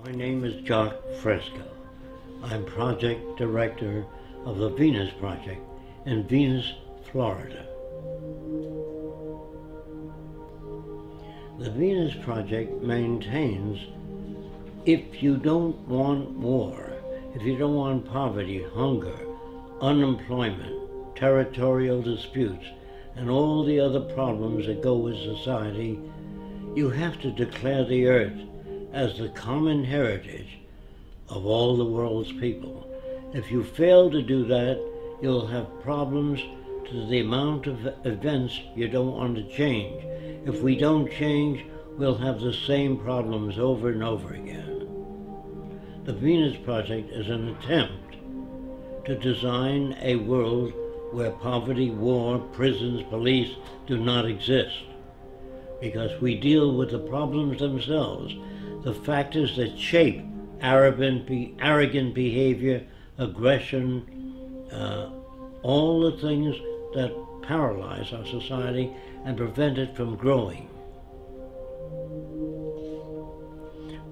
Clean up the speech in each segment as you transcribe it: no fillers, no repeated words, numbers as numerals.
My name is Jacque Fresco. I'm project director of the Venus Project in Venus, Florida. The Venus Project maintains if you don't want war, if you don't want poverty, hunger, unemployment, territorial disputes, and all the other problems that go with society, you have to declare the earth as the common heritage of all the world's people. If you fail to do that, you'll have problems to the amount of events you don't want to change. If we don't change, we'll have the same problems over and over again. The Venus Project is an attempt to design a world where poverty, war, prisons, police do not exist, because we deal with the problems themselves, the factors that shape arrogant behavior, aggression, all the things that paralyze our society and prevent it from growing.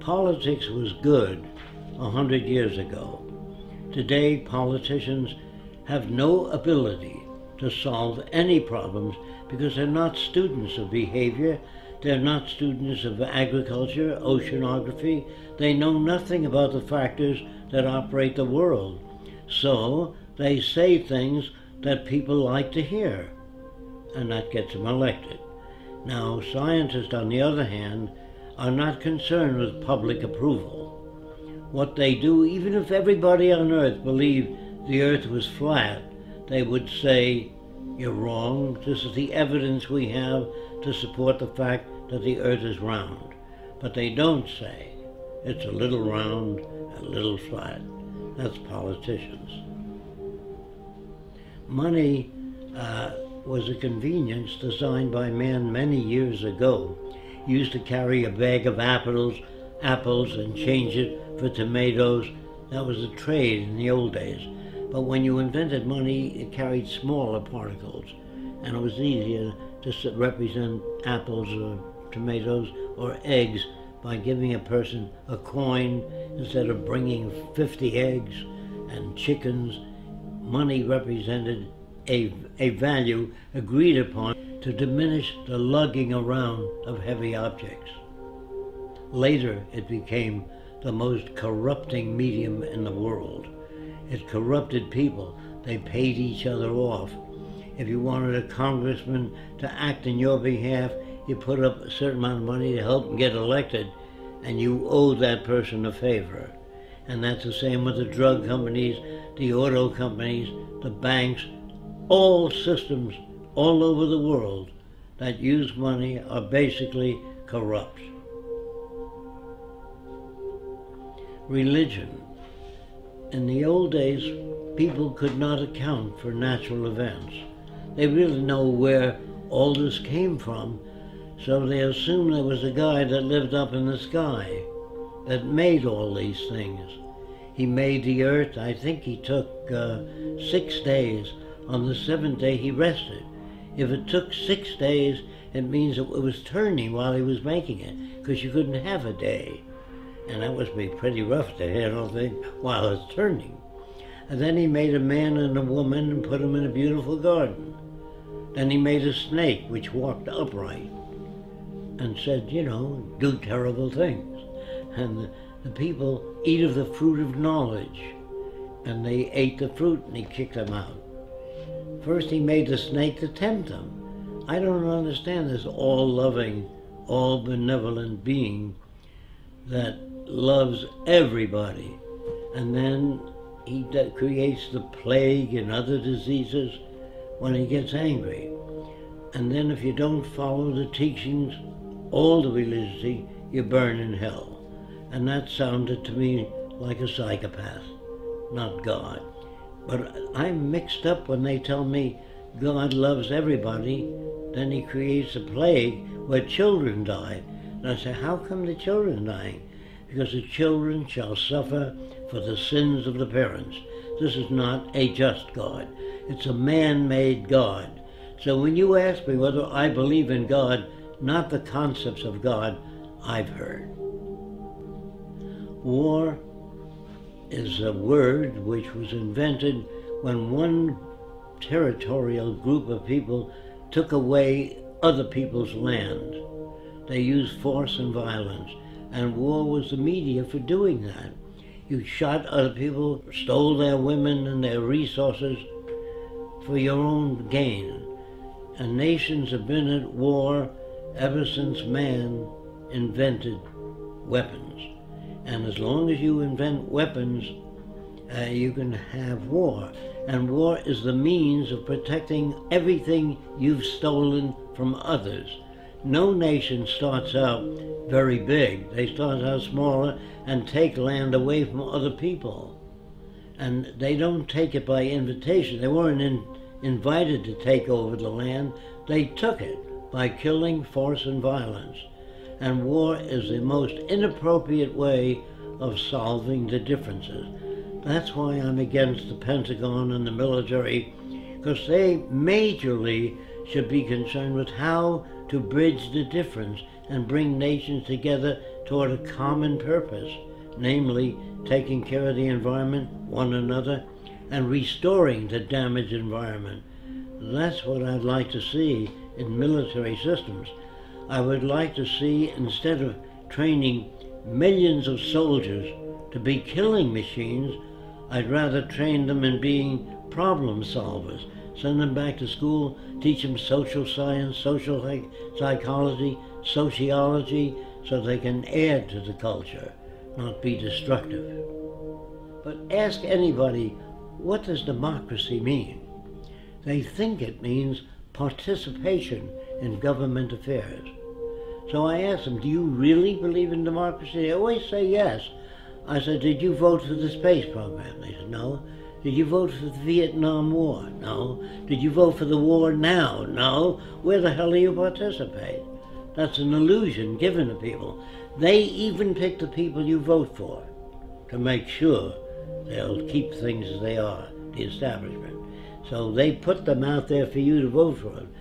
Politics was good 100 years ago. Today, politicians have no ability to solve any problems because they're not students of behavior, they're not students of agriculture, oceanography. They know nothing about the factors that operate the world. So they say things that people like to hear, and that gets them elected. Now, scientists, on the other hand, are not concerned with public approval. What they do, even if everybody on Earth believed the Earth was flat, they would say, "You're wrong. This is the evidence we have to support the fact that the Earth is round." But they don't say it's a little round, a little flat. That's politicians. Money was a convenience designed by man many years ago. You used to carry a bag of apples and change it for tomatoes. That was a trade in the old days. But when you invented money, it carried smaller particles, and it was easier to represent apples or tomatoes or eggs by giving a person a coin instead of bringing 50 eggs and chickens. Money represented a value agreed upon to diminish the lugging around of heavy objects. Later, it became the most corrupting medium in the world. It corrupted people. They paid each other off. If you wanted a congressman to act in your behalf, you put up a certain amount of money to help him get elected, and you owe that person a favor. And that's the same with the drug companies, the auto companies, the banks. All systems all over the world that use money are basically corrupt. Religion. In the old days, people could not account for natural events. They really know where all this came from, so they assumed there was a guy that lived up in the sky that made all these things. He made the earth. I think he took 6 days. On the 7th day, he rested. If it took 6 days, it means it was turning while he was making it, because you couldn't have a day. And that must be pretty rough to handle things while it's turning. And then he made a man and a woman and put them in a beautiful garden. Then he made a snake which walked upright and said, do terrible things. And the people eat of the fruit of knowledge. And they ate the fruit and he kicked them out. First he made the snake to tempt them. I don't understand this all-loving, all-benevolent being that loves everybody. And then he creates the plague and other diseases when he gets angry. And then if you don't follow the teachings, all the religiosity, you burn in hell. And that sounded to me like a psychopath, not God. But I'm mixed up when they tell me God loves everybody, then he creates a plague where children die. And I say, how come the children dying? Because the children shall suffer for the sins of the parents. This is not a just God. It's a man-made God. So when you ask me whether I believe in God, not the concepts of God I've heard. War is a word which was invented when one territorial group of people took away other people's land. They used force and violence, and war was the media for doing that. You shot other people, stole their women and their resources for your own gain. And nations have been at war ever since man invented weapons. And as long as you invent weapons, you can have war. And war is the means of protecting everything you've stolen from others. No nation starts out very big. They start out smaller and take land away from other people. And they don't take it by invitation. They weren't invited to take over the land. They took it by killing, force, and violence. And war is the most inappropriate way of solving the differences. That's why I'm against the Pentagon and the military, because they majorly should be concerned with how to bridge the difference and bring nations together toward a common purpose, namely taking care of the environment, one another, and restoring the damaged environment. That's what I'd like to see in military systems. I would like to see, instead of training millions of soldiers to be killing machines, I'd rather train them in being problem solvers. Send them back to school, teach them social science, social psychology, sociology, so they can add to the culture, not be destructive. But ask anybody, what does democracy mean? They think it means participation in government affairs. So I asked them, do you really believe in democracy? They always say yes. I said, did you vote for the space program? They said, no. Did you vote for the Vietnam War? No. Did you vote for the war now? No. Where the hell do you participate? That's an illusion given to people. They even pick the people you vote for to make sure they'll keep things as they are, the establishment. So they put them out there for you to vote for them.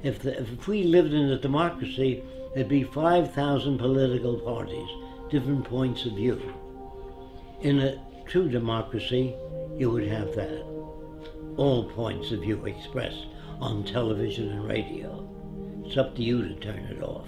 If we lived in a democracy, there'd be 5,000 political parties, different points of view. In a true democracy, you would have that. All points of view expressed on television and radio. It's up to you to turn it off.